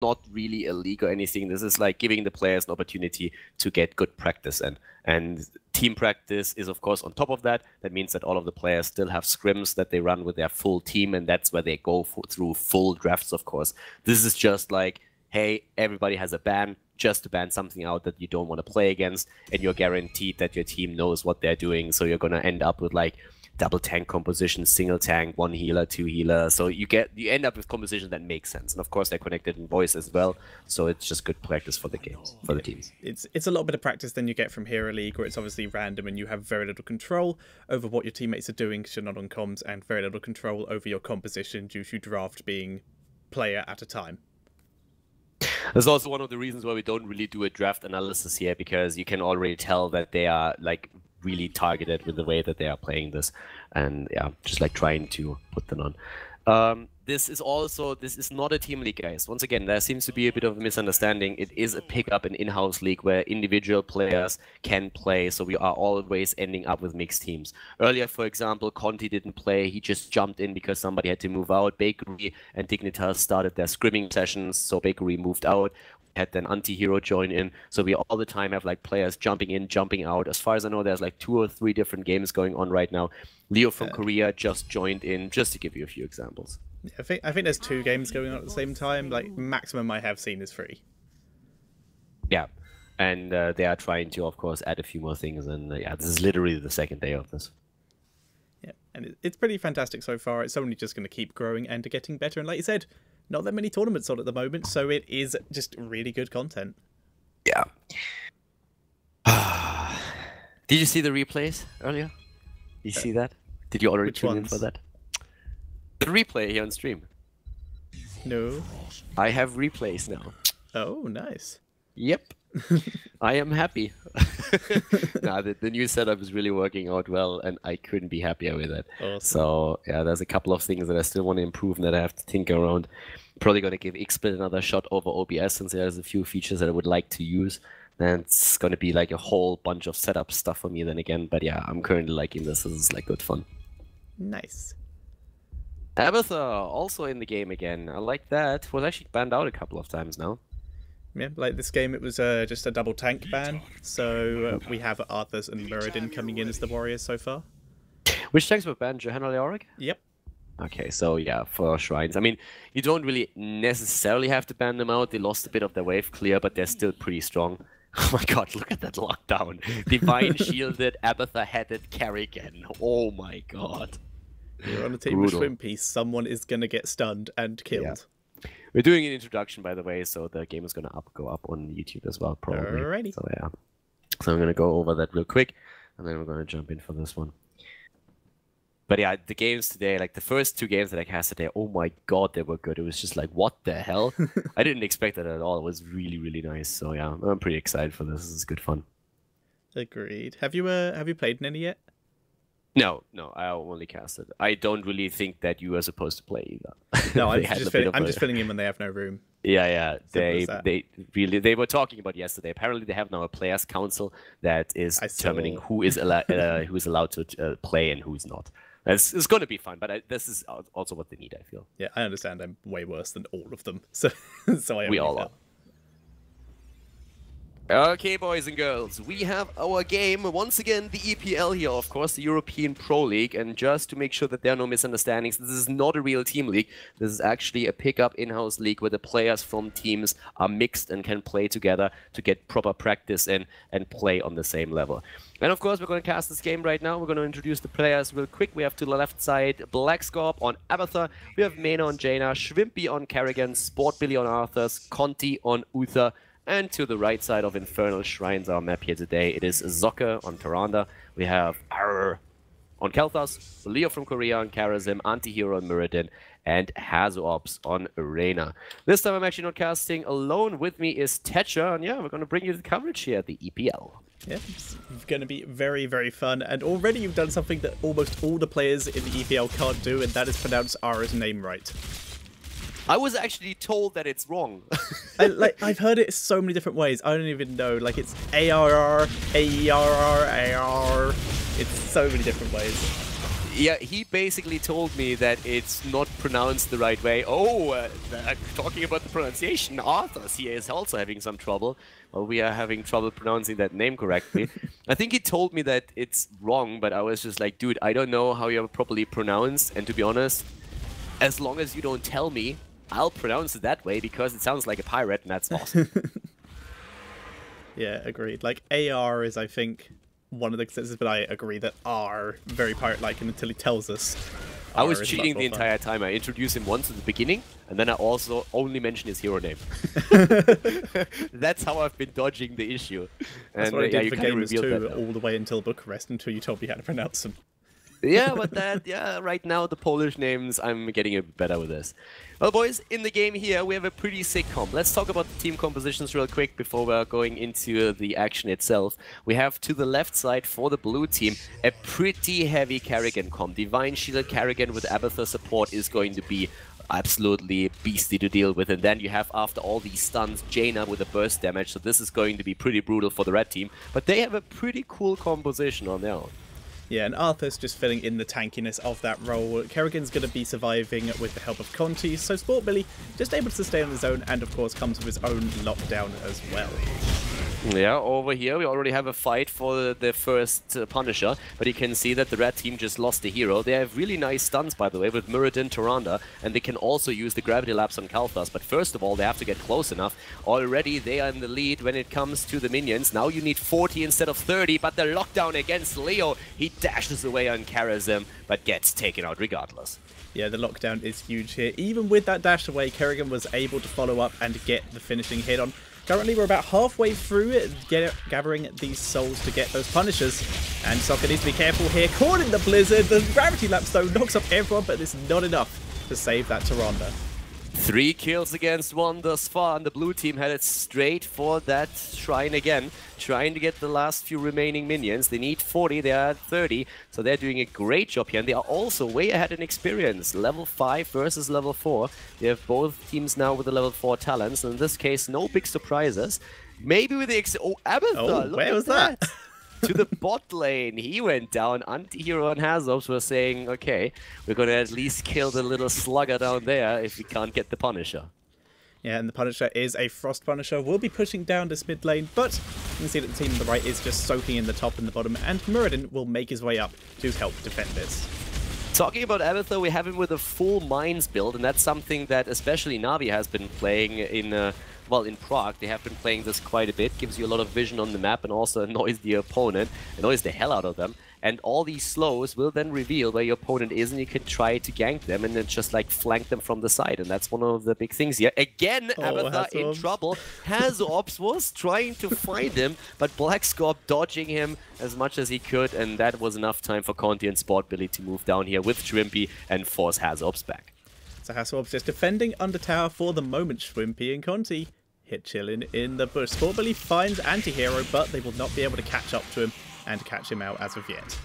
not really a league or anything. This is like giving the players an opportunity to get good practice in. And team practice is, of course, on top of that. That means that all of the players still have scrims that they run with their full team, and that's where they go through full drafts, of course. This is just like, hey, everybody has a ban, just to ban something out that you don't want to play against, and you're guaranteed that your team knows what they're doing. So you're going to end up with like double tank composition, single tank, one healer, two healer. So you end up with composition that makes sense. And of course they're connected in voice as well. So it's just good practice for the games, for the teams. It's a lot better practice than you get from Hero League, where it's obviously random and you have very little control over what your teammates are doing because you're not on comms, and very little control over your composition due to draft being player at a time. That's also one of the reasons why we don't really do a draft analysis here, because you can already tell that they are like really targeted with the way that they are playing this, and yeah, just like trying to put them on. This is not a team league, guys. Once again, there seems to be a bit of a misunderstanding. It is a pickup, an in-house league where individual players can play, so we are always ending up with mixed teams. Earlier, for example, Conti didn't play. He just jumped in because somebody had to move out. Bakery and Dignitas started their scrimming sessions, so Bakery moved out. Had then anti-hero join in, so we all the time have like players jumping in, jumping out. As far as I know, there's like 2 or 3 different games going on right now. Leo from Korea just joined in, just to give you a few examples. I think there's 2 games going on at the same time. Like, maximum I have seen is 3. Yeah, and they are trying to, of course, add a few more things, and yeah, this is literally the second day of this. Yeah, and it's pretty fantastic so far. It's only just going to keep growing and getting better, and like you said, not that many tournaments on at the moment, so it is just really good content. Yeah. Did you see the replays earlier? Did you see that? Did you already tune in for that? The replay here on stream. No. I have replays now. Oh, nice. Yep. I am happy. Nah, the new setup is really working out well, and I couldn't be happier with it. Awesome. So yeah, there's a couple of things that I still want to improve and that I have to tinker around. Probably going to give XSplit another shot over OBS, since there's a few features that I would like to use. Then it's going to be like a whole bunch of setup stuff for me then again. But yeah, I'm currently liking this. This is like good fun. Nice. Abatha also in the game again. I like that. Was actually banned out a couple of times now. Yeah, like this game, it was just a double tank ban. So we have Arthas and Muradin coming in as the warriors so far. Which tanks were banned? Johanna Leoric? Yep. Okay, so yeah, for Shrines. I mean, you don't really necessarily have to ban them out. They lost a bit of their wave clear, but they're still pretty strong. Oh my god, look at that lockdown. Divine shielded, Abatha headed Kerrigan. Oh my god. You're on a team with Shrimpy, someone is going to get stunned and killed. Yeah. We're doing an introduction, by the way, so the game is going to go up on YouTube as well, probably. Alrighty. So yeah. So I'm going to go over that real quick, and then we're going to jump in for this one. But yeah, the games today, like the first 2 games that I cast today, oh my god, they were good. It was just like, what the hell? I didn't expect that at all. It was really, really nice. So yeah, I'm pretty excited for this. This is good fun. Agreed. Have you played any yet? No, I only cast it. I don't really think that you are supposed to play either. No, I'm just filling in when they have no room. Yeah. They were talking about yesterday. Apparently, they have now a players' council that is determining who is allowed to play and who is not. It's going to be fun, but this is also what they need, I feel. Yeah, I understand. I'm way worse than all of them, so we all are. Okay, boys and girls, we have our game, once again, the EPL here, of course, the European Pro League, and just to make sure that there are no misunderstandings, this is not a real team league. This is actually a pickup in-house league where the players from teams are mixed and can play together to get proper practice in and play on the same level. And of course, we're going to cast this game right now. We're going to introduce the players real quick. We have to the left side Black Scorp on Abatha, we have Mena on Jaina, Shrimpy on Kerrigan, Sport Billy on Arthas, Conti on Uther, and to the right side of Infernal Shrines, our map here today, it is Zokke on Tyrande. We have Arr on Kel'Thas, Leo from Korea on Karazim, Antihero on Muradin, and Hazops on Arena. This time I'm actually not casting alone. With me is Tetcher, and yeah, we're going to bring you the coverage here at the EPL. Yeah, it's going to be very, very fun. And already you've done something that almost all the players in the EPL can't do, and that is pronounce Ara's name right. I was actually told that it's wrong. I've heard it so many different ways. I don't even know. Like, it's ARR, AERR, AR. It's so many different ways. Yeah, he basically told me that it's not pronounced the right way. Oh, talking about the pronunciation, Arthas here is also having some trouble. Well, we are having trouble pronouncing that name correctly. I think he told me that it's wrong, but I was just like, dude, I don't know how you're properly pronounced. And to be honest, as long as you don't tell me, I'll pronounce it that way because it sounds like a pirate, and that's awesome. Yeah, agreed. Like, AR is, I think, one of the consensus, but I agree that R, very pirate-like, until he tells us. I was cheating the entire time. I introduced him once at the beginning, and then I also only mentioned his hero name. That's how I've been dodging the issue. That's And what I did you for kinda Gamers revealed 2 that all the way until Bucharest, until you told me how to pronounce them. Yeah, but right now the Polish names, I'm getting a bit better with this. Well, boys, in the game here, we have a pretty sick comp. Let's talk about the team compositions real quick before we're going into the action itself. We have to the left side for the blue team a pretty heavy Karrigan comp. Divine Shield Karrigan with Abathur support is going to be absolutely beastly to deal with. And then you have, after all these stuns, Jaina with a burst damage. So this is going to be pretty brutal for the red team. But they have a pretty cool composition on their own. Yeah, and Arthur's just filling in the tankiness of that role. Kerrigan's going to be surviving with the help of Conti, so Sport Billy just able to stay on his own and, of course, comes with his own lockdown as well. Yeah, over here we already have a fight for the first Punisher, but you can see that the red team just lost a hero. They have really nice stuns, by the way, with Muradin, Tyrande, and they can also use the Gravity Lapse on Khaldor. But first of all, they have to get close enough. Already they are in the lead when it comes to the minions. Now you need 40 instead of 30, but the lockdown against Leo, he dashes away on Karazim, but gets taken out regardless. Yeah, the lockdown is huge here. Even with that dash away, Kerrigan was able to follow up and get the finishing hit on. Currently, we're about halfway through it, gathering these souls to get those Punishers. And Sokka needs to be careful here. Caught in the blizzard. The Gravity Lapse, though, knocks up everyone, but it's not enough to save that Tyrande. 3 kills against 1 thus far, and the blue team headed straight for that shrine again, trying to get the last few remaining minions. They need 40, they are at 30, so they're doing a great job here, and they are also way ahead in experience. Level 5 versus level 4. They have both teams now with the level 4 talents, and in this case, no big surprises. Maybe with the Abathur, where was that? To the bot lane, he went down. Anti-hero and Hazobs were saying, okay, we're going to at least kill the little slugger down there if we can't get the Punisher. Yeah, and the Punisher is a Frost Punisher. We'll be pushing down this mid lane, but you can see that the team on the right is just soaking in the top and the bottom, and Muradin will make his way up to help defend this. Talking about Abathur, we have him with a full Mines build, and that's something that especially Navi has been playing in... well, in Prague, they have been playing this quite a bit. Gives you a lot of vision on the map and also annoys the opponent, annoys the hell out of them. And all these slows will then reveal where your opponent is, and you can try to gank them and then just like flank them from the side. And that's one of the big things here. Again, Abathur in trouble. Hazobs was trying to find him, but Black Scorp dodging him as much as he could, and that was enough time for Conti and Sport Billy to move down here with Shrimpy and force Hazobs back. So Hazobs just defending under tower for the moment. Shrimpy and Conti hit chilling in the bush. Sport Billy finds anti-hero, but they will not be able to catch up to him and catch him out as of yet.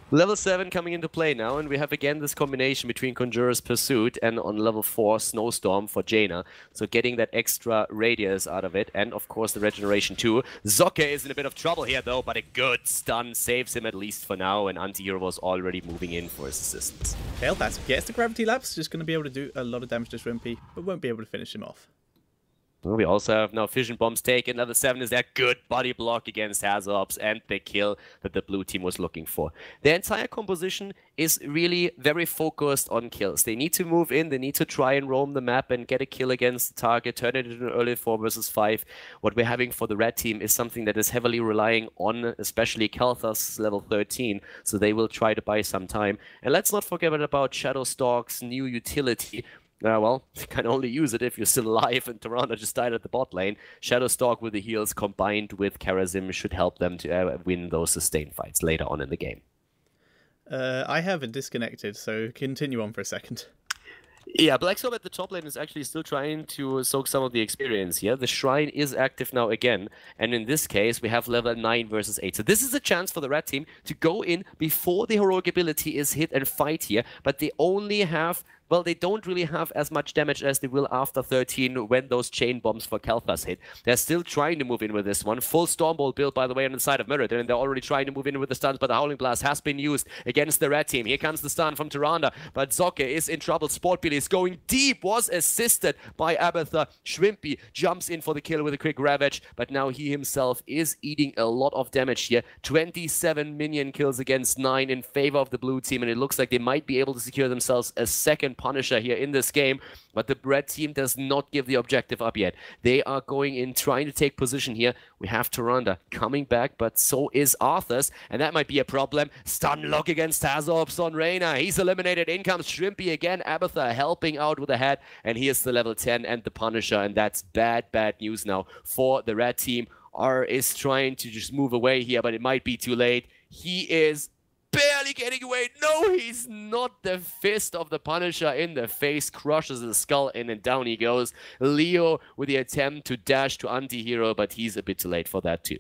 Level 7 coming into play now, and we have again this combination between Conjurer's Pursuit and on level 4 Snowstorm for Jaina. So getting that extra radius out of it, and of course the regeneration too. Zokke is in a bit of trouble here though, but a good stun saves him at least for now, and Anti-Hero was already moving in for his assistance. Kael'thas gets the Gravity Lapse, just going to be able to do a lot of damage to Shrimpy, but won't be able to finish him off. We also have now Fission Bombs taken. Level 7 is that good body block against Hazobs and the kill that the blue team was looking for. The entire composition is really very focused on kills. They need to move in, they need to try and roam the map and get a kill against the target, turn it into an early 4 versus 5. What we're having for the red team is something that is heavily relying on, especially Kael'thas level 13, so they will try to buy some time. And let's not forget about Shadowstalk's new utility. Well, you can only use it if you're still alive, and Tyrande just died at the bot lane. Shadowstalk with the heals combined with Karazim should help them to win those sustained fights later on in the game. I have it disconnected, so continue on for a second. Yeah, Black Scorp at the top lane is actually still trying to soak some of the experience here. The Shrine is active now again, and in this case, we have level 9 versus 8. So this is a chance for the red team to go in before the heroic ability is hit and fight here, but they only have well, they don't really have as much damage as they will after 13 when those chain bombs for Kalthas hit. They're still trying to move in with this one. Full Stormbolt build, by the way, on the side of Mirrodin, and they're already trying to move in with the stuns, but the Howling Blast has been used against the red team. Here comes the stun from Tyrande, but Zocke is in trouble. Sportbilly is going deep, was assisted by Abathur. Shrimpy jumps in for the kill with a quick Ravage, but now he himself is eating a lot of damage here. 27 minion kills against 9 in favor of the blue team, and it looks like they might be able to secure themselves a second Punisher here in this game, but the red team does not give the objective up yet. They are going in, trying to take position here. We have Tyrande coming back, but so is Arthas, and that might be a problem. Stun lock against Tazorps on Reyna. He's eliminated. In comes Shrimpy again. Abathur helping out with the head, and here's the level 10 and the Punisher, and that's bad news now for the red team. R is trying to just move away here, but it might be too late. He is barely getting away. No, he's not. The fist of the Punisher in the face crushes the skull in, and down he goes. Leo with the attempt to dash to anti-hero, but he's a bit too late for that too.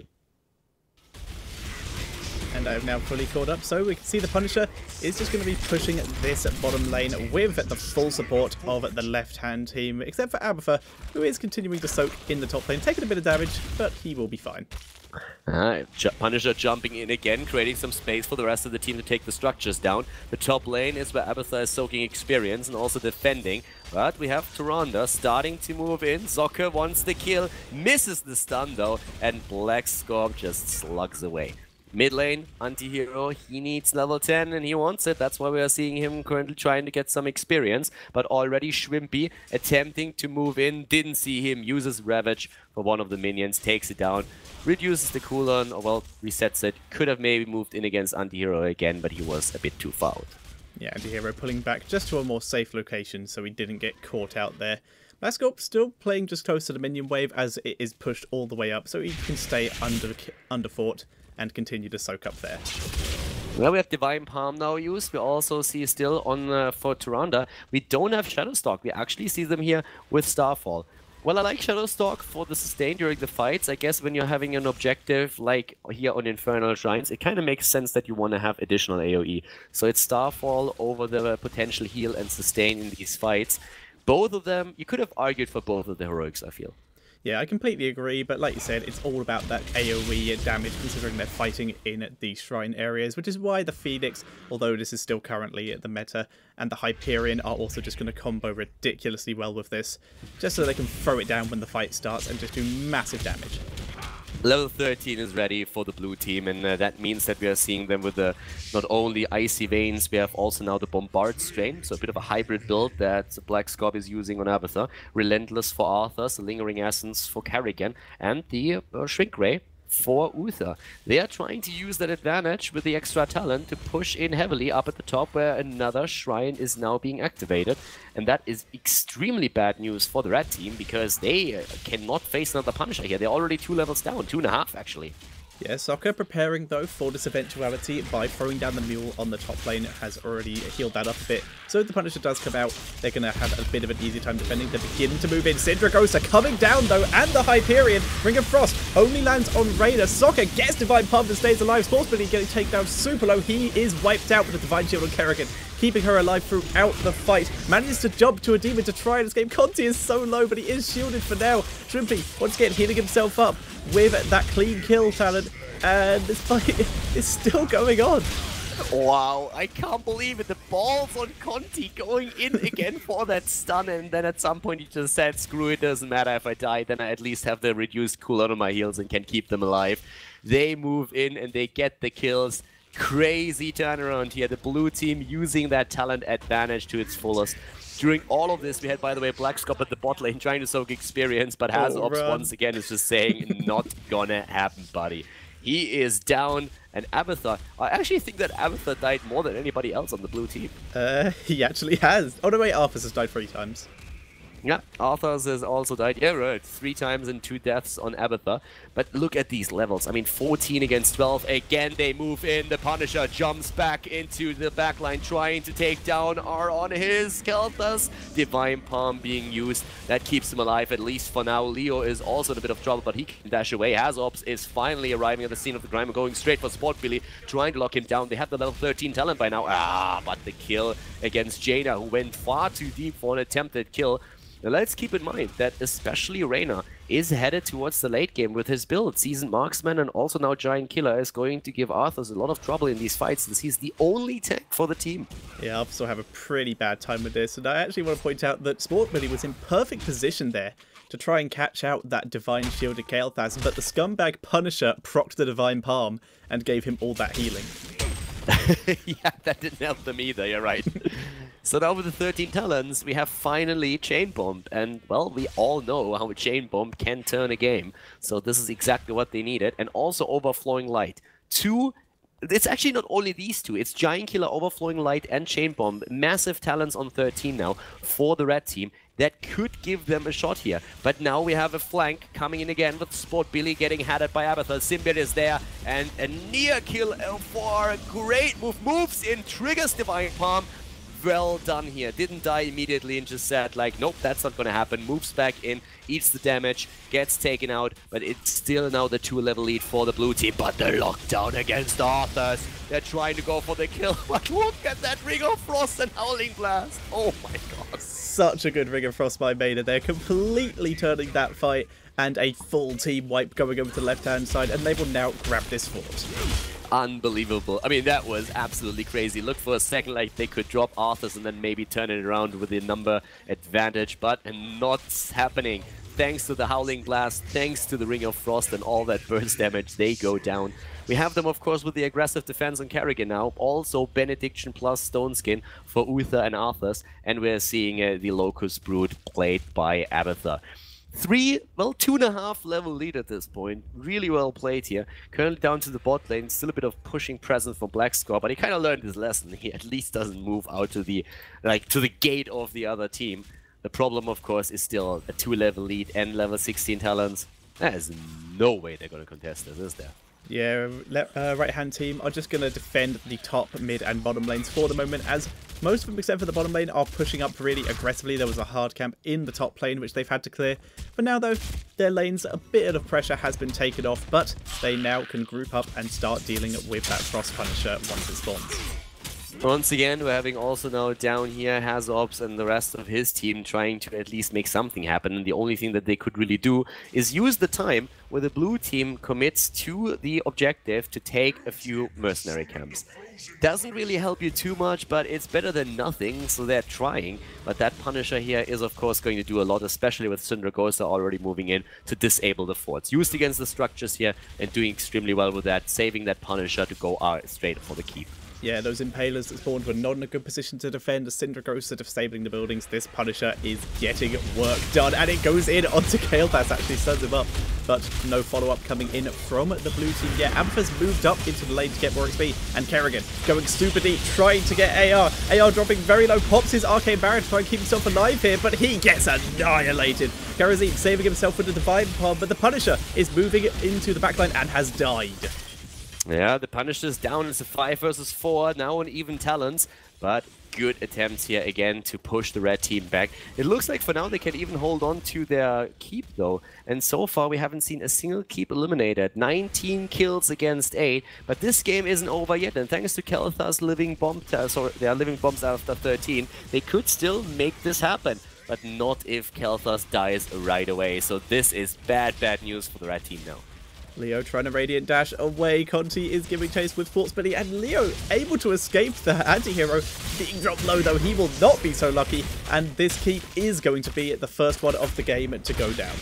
And I've now fully caught up, so we can see the Punisher is just going to be pushing this bottom lane with the full support of the left-hand team, except for Abathur, who is continuing to soak in the top lane, taking a bit of damage, but he will be fine. Punisher jumping in again, creating some space for the rest of the team to take the structures down. The top lane is where Abathur is soaking experience and also defending. But we have Tyrande starting to move in. Zocke wants the kill, misses the stun though, and Black Scorp just slugs away. Mid lane, anti-hero, he needs level 10 and he wants it. That's why we are seeing him currently trying to get some experience. But already Shrimpy attempting to move in, didn't see him, uses Ravage for one of the minions, takes it down, reduces the cooldown, or well, resets it. Could have maybe moved in against anti-hero again, but he was a bit too far out. Yeah, anti-hero pulling back just to a more safe location so he didn't get caught out there. Black Scorp still playing just close to the minion wave as it is pushed all the way up so he can stay under fort and continue to soak up there. Well, we have Divine Palm now used. We also see still on for Tyrande, we don't have Shadowstalk. We actually see them here with Starfall. Well, I like Shadowstalk for the sustain during the fights. I guess when you're having an objective like here on Infernal Shrines, it kind of makes sense that you want to have additional AoE. So it's Starfall over the potential heal and sustain in these fights. Both of them, you could have argued for both of the heroics, I feel. Yeah, I completely agree, but like you said, it's all about that AoE damage considering they're fighting in the shrine areas, which is why the Phoenix, although this is still currently the meta, and the Hyperion are also just going to combo ridiculously well with this, just so they can throw it down when the fight starts and just do massive damage. Level 13 is ready for the blue team, and that means that we are seeing them with the not only Icy Veins, we have also now the Bombard Strain, so a bit of a hybrid build that Black Scorp is using on Abathur. Relentless for Arthas, the Lingering Essence for Kerrigan, and the Shrink Ray for Uther. They are trying to use that advantage with the extra talent to push in heavily up at the top where another shrine is now being activated. And that is extremely bad news for the red team because they cannot face another Punisher here. They're already 2 levels down, 2.5 actually. Yeah, Soccer preparing though for this eventuality by throwing down the mule on the top lane has already healed that up a bit. So if the Punisher does come out, they're going to have a bit of an easy time defending. They're beginning to move in. Syndragosa coming down though, and the Hyperion. Ring of Frost only lands on Raider. Soccer gets Divine Pump and stays alive. Sportsbilly getting taken down super low. He is wiped out with the Divine Shield on Kerrigan, keeping her alive throughout the fight. Manages to jump to a demon to try and escape. Conti is so low, but he is shielded for now. Shrimpy once again healing himself up with that clean kill talent, and this fight is still going on. Wow, I can't believe it. The balls on Conti going in again for that stun, and then at some point he just said, screw it, doesn't matter if I die, then I at least have the reduced cooldown on my heals and can keep them alive. They move in and they get the kills. Crazy turnaround here. The blue team using that talent advantage to its fullest. During all of this, we had, by the way, Black Scorp at the bot lane trying to soak experience, but Hazops once again is just saying, not gonna happen, buddy. He is down, and Abathur, I actually think that Abathur died more than anybody else on the blue team. He actually has. Oh no wait, Arthas has died 3 times. Yeah, Arthas has also died. Yeah, right. 3 times and 2 deaths on Abathur. But look at these levels. I mean, 14 against 12. Again, they move in. The Punisher jumps back into the backline, trying to take down R on his Kelthas. Divine Palm being used. That keeps him alive, at least for now. Leo is also in a bit of trouble, but he can dash away. Hazops is finally arriving at the scene of the crime and going straight for Sport Billy, trying to lock him down. They have the level 13 talent by now. But the kill against Jaina, who went far too deep for an attempted kill. Now let's keep in mind that especially Reyna is headed towards the late game with his build. Seasoned Marksman and also now Giant Killer is going to give Arthas a lot of trouble in these fights, since he's the only tank for the team. Yeah, Arthas will have a pretty bad time with this, and I actually want to point out that Sportbilly was in perfect position there to try and catch out that Divine Shielded Kael'thas, but the scumbag Punisher procced the Divine Palm and gave him all that healing. Yeah, that didn't help them either, you're right. So now with the 13 talents, we have finally Chain Bomb. And, well, we all know how a Chain Bomb can turn a game. So this is exactly what they needed. And also Overflowing Light. It's actually not only these two. It's Giant Killer, Overflowing Light, and Chain Bomb. Massive talents on 13 now for the red team. That could give them a shot here. But now we have a flank coming in again with Sport Billy getting headed by Abathur. Symbiote is there, and a near kill for a great move. Moves in, triggers Divine Palm. Well done here. Didn't die immediately and just said, like, nope, that's not going to happen. Moves back in, eats the damage, gets taken out, but it's still now the 2-level lead for the blue team. But the lockdown against Arthas. They're trying to go for the kill, but look at that Ring of Frost and Howling Blast. Oh my god. Such a good Ring of Frost by Maynard. They're completely turning that fight, and a full team wipe going over to the left-hand side, and they will now grab this fort. Unbelievable. I mean, that was absolutely crazy. Looked for a second like they could drop Arthas and then maybe turn it around with the number advantage, but not happening. Thanks to the Howling Blast, thanks to the Ring of Frost and all that burst damage, they go down. We have them, of course, with the aggressive defense on Kerrigan now. Also, Benediction plus Stone Skin for Uther and Arthas. And we're seeing the Locust Brood played by Abathur. 2.5 level lead at this point. Really well played here. Currently down to the bot lane. Still a bit of pushing presence from Black Score, but he kind of learned his lesson. He at least doesn't move out to the gate of the other team. The problem, of course, is still a 2-level lead and level 16 talents. There's no way they're going to contest this, is there? Yeah, right-hand team are just going to defend the top, mid, and bottom lanes for the moment, as most of them, except for the bottom lane, are pushing up really aggressively. There was a hard camp in the top lane, which they've had to clear. For now, though, their lanes, a bit of pressure has been taken off, but they now can group up and start dealing with that Frost Punisher once it spawns. Once again, we're having also now down here Hazops and the rest of his team trying to at least make something happen. And the only thing that they could really do is use the time where the blue team commits to the objective to take a few mercenary camps. Doesn't really help you too much, but it's better than nothing, so they're trying. But that Punisher here is, of course, going to do a lot, especially with Syndragosa already moving in to disable the forts. Used against the structures here and doing extremely well with that, saving that Punisher to go straight for the keep. Yeah, those Impalers that spawned were not in a good position to defend. Syndragosa disabling the buildings. This Punisher is getting work done, and it goes in onto Kael'thas, actually stuns him up. But no follow-up coming in from the blue team yet. Abathur's moved up into the lane to get more XP, and Kerrigan going super deep, trying to get AR. AR dropping very low, pops his Arcane Barrier to try and keep himself alive here, but he gets annihilated. Karazim saving himself with the Divine Palm, but the Punisher is moving into the backline and has died. Yeah, the Punisher's down. It's a 5 versus 4, now on even talents, but good attempts here again to push the red team back. It looks like for now they can even hold on to their keep though, and so far we haven't seen a single keep eliminated. 19 kills against 8, but this game isn't over yet, and thanks to Kael'thas living bomb, they are living bombs after 13, they could still make this happen. But not if Kael'thas dies right away, so this is bad news for the red team now. Leo trying to Radiant Dash away. Conti is giving chase with Sportsbilly, and Leo able to escape the anti-hero. Being dropped low though, he will not be so lucky, and this keep is going to be the first one of the game to go down.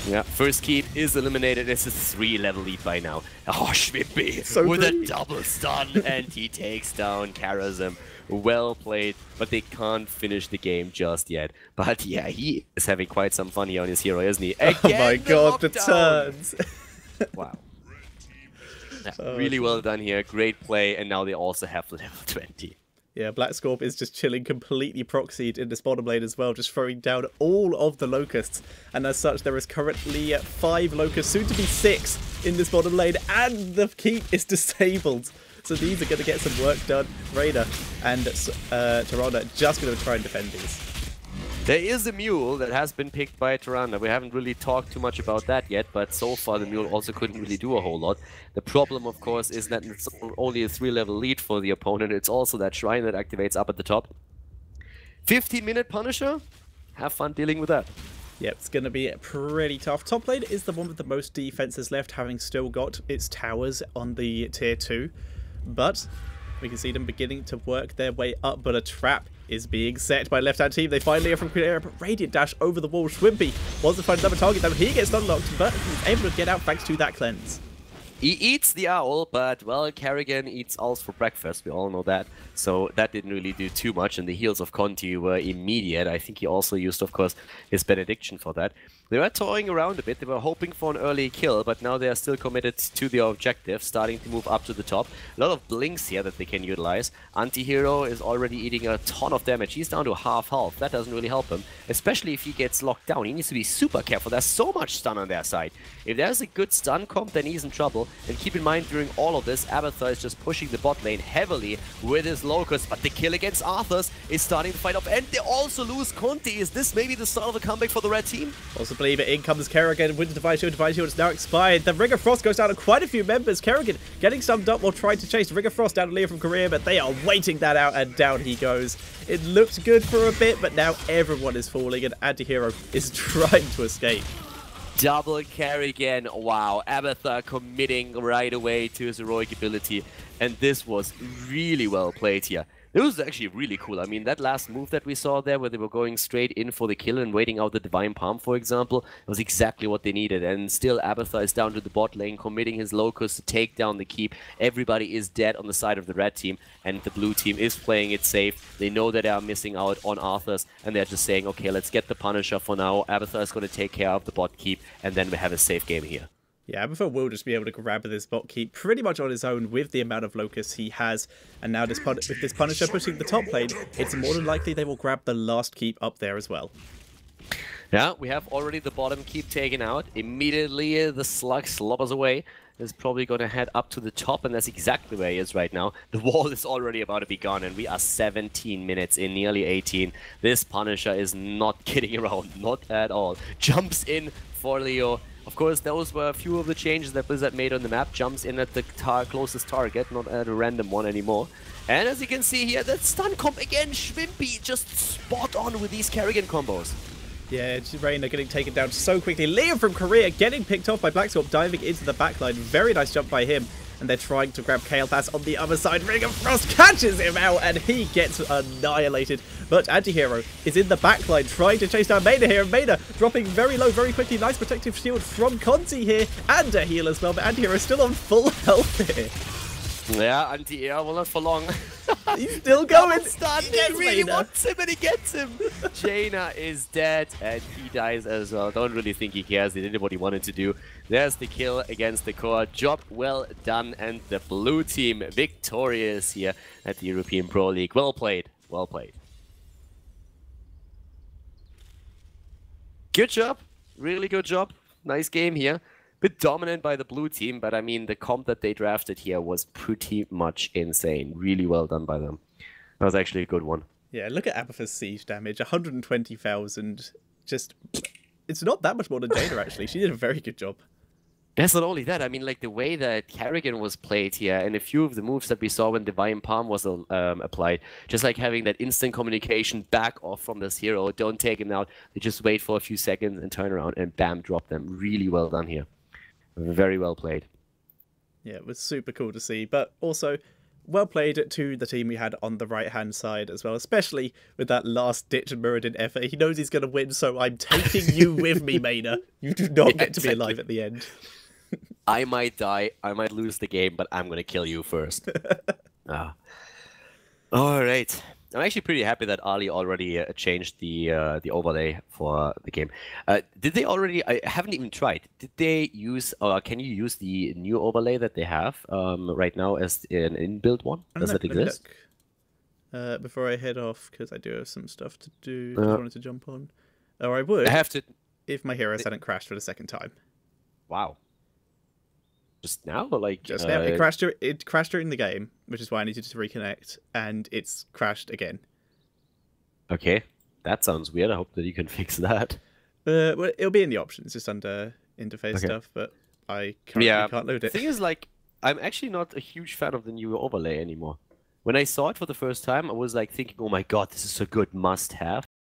Yeah, first keep is eliminated. It's a 3-level lead by now. Oh, Schwimpy So with pretty. a double stun, and he takes down Karazim. Well played, but they can't finish the game just yet. But yeah, he is having quite some fun here on his hero, isn't he? Again, Oh my god, the lockdown. turns! Wow. Yeah, really well done here. Great play, and now they also have level 20. Yeah, Black Scorp is just chilling completely proxied in this bottom lane as well, just throwing down all of the Locusts. And as such, there is currently 5 Locusts, soon to be 6 in this bottom lane, and the keep is disabled. So these are going to get some work done. Raider and Tyrande just going to try and defend these. There is a mule that has been picked by Tyrande. We haven't really talked too much about that yet, but so far the mule also couldn't really do a whole lot. The problem, of course, is that it's only a 3-level lead for the opponent. It's also that shrine that activates up at the top. 15-minute Punisher? Have fun dealing with that. Yep, it's going to be pretty tough. Top lane is the one with the most defenses left, having still got its towers on the tier 2. But we can see them beginning to work their way up, but a trap is being set by left-hand team. They finally are from clear, but Radiant Dash over the wall. Schwimpy wants to find another target, though he gets unlocked, but he's able to get out thanks to that cleanse. He eats the owl, but, well, Kerrigan eats owls for breakfast. We all know that. So that didn't really do too much, and the heals of Conti were immediate. I think he also used, of course, his benediction for that. They were toying around a bit. They were hoping for an early kill, but now they are still committed to their objective, starting to move up to the top. A lot of blinks here that they can utilize. Anti-Hero is already eating a ton of damage. He's down to half health. That doesn't really help him, especially if he gets locked down. He needs to be super careful. There's so much stun on their side. If there's a good stun comp, then he's in trouble. And keep in mind, during all of this, Abathur is just pushing the bot lane heavily with his Locust, but the kill against Arthas is starting to fight off, and they also lose Conti. Is this maybe the start of a comeback for the red team? Also believe it. In comes Kerrigan. Winter Divine Shield. Divine Shield is now expired. The Ring of Frost goes down to quite a few members. Kerrigan getting summed up while trying to chase Ring of Frost down to Leah from Korea, but they are waiting that out, and down he goes. It looked good for a bit, but now everyone is falling, and Anti-Hero is trying to escape. Double Kerrigan. Wow. Abathur committing right away to his heroic ability, and this was really well played here. It was actually really cool. I mean, that last move that we saw there, where they were going straight in for the kill and waiting out the Divine Palm, for example, was exactly what they needed. And still, Abathur is down to the bot lane, committing his Locust to take down the keep. Everybody is dead on the side of the red team, and the blue team is playing it safe. They know that they are missing out on Arthas, and they're just saying, okay, let's get the Punisher for now. Abathur is going to take care of the bot keep, and then we have a safe game here. Yeah, Abathur will just be able to grab this bot keep pretty much on his own with the amount of Locusts he has. And now with this Punisher pushing the top lane, it's more than likely they will grab the last keep up there as well. Yeah, we have already the bottom keep taken out. Immediately the slug slobbers away. Is probably going to head up to the top, and that's exactly where he is right now. The wall is already about to be gone, and we are 17 minutes in, nearly 18. This Punisher is not kidding around, not at all. Jumps in for Leo. Of course, those were a few of the changes that Blizzard made on the map. Jumps in at the closest target, not at a random one anymore. And as you can see here, that stun comp again, Schwimpy just spot on with these Kerrigan combos. Yeah, Reina getting taken down so quickly. Liam from Korea getting picked off by Black Scorp, diving into the backline. Very nice jump by him. And they're trying to grab Kael'thas on the other side. Ring of Frost catches him out, and he gets annihilated. But Anti-Hero is in the backline trying to chase down Maida here. Maida dropping very low, very quickly. Nice protective shield from Conti here. And a heal as well, but Anti-Hero is still on full health here. Yeah, Anti-Hero, well, not for long. He's still going. He really wants him, and he gets him. Jaina is dead, and he dies as well. Don't really think he cares. He did what he wanted to do. There's the kill against the core. Job well done, and the blue team victorious here at the European Pro League. Well played. Well played. Good job. Really good job. Nice game here. Bit dominant by the blue team, but I mean, the comp that they drafted here was pretty much insane. Really well done by them. That was actually a good one. Yeah, look at Abathur's siege damage. 120,000. Just, it's not that much more than Jaina, actually. She did a very good job. That's not only that. I mean, like, the way that Kerrigan was played here, and a few of the moves that we saw when Divine Palm was applied, just like having that instant communication back off from this hero, don't take him out, they just wait for a few seconds and turn around and bam, drop them. Really well done here. Very well played. Yeah, it was super cool to see, but also well played to the team we had on the right-hand side as well, especially with that last-ditch Muradin effort. He knows he's going to win, so I'm taking you with me, Maina. You do not get to be alive at the end. I might die, I might lose the game, but I'm going to kill you first. All right. I'm actually pretty happy that Ali already changed the overlay for the game. Did they already? I haven't even tried. Did they use? Can you use the new overlay that they have right now as an inbuilt one? Does that exist? before I head off, because I do have some stuff to do. Just Uh, wanted to jump on. Or I would I have to. if my heroes hadn't crashed for the second time. Wow. Just now, or like Just now, it crashed during the game, which is why I needed to reconnect, and it's crashed again. Okay, that sounds weird. I hope that you can fix that. Well, it'll be in the options, just under interface stuff, but I currently can't load it. The thing is, like, I'm actually not a huge fan of the new overlay anymore. When I saw it for the first time, I was like thinking, "Oh my god, this is a good must-have."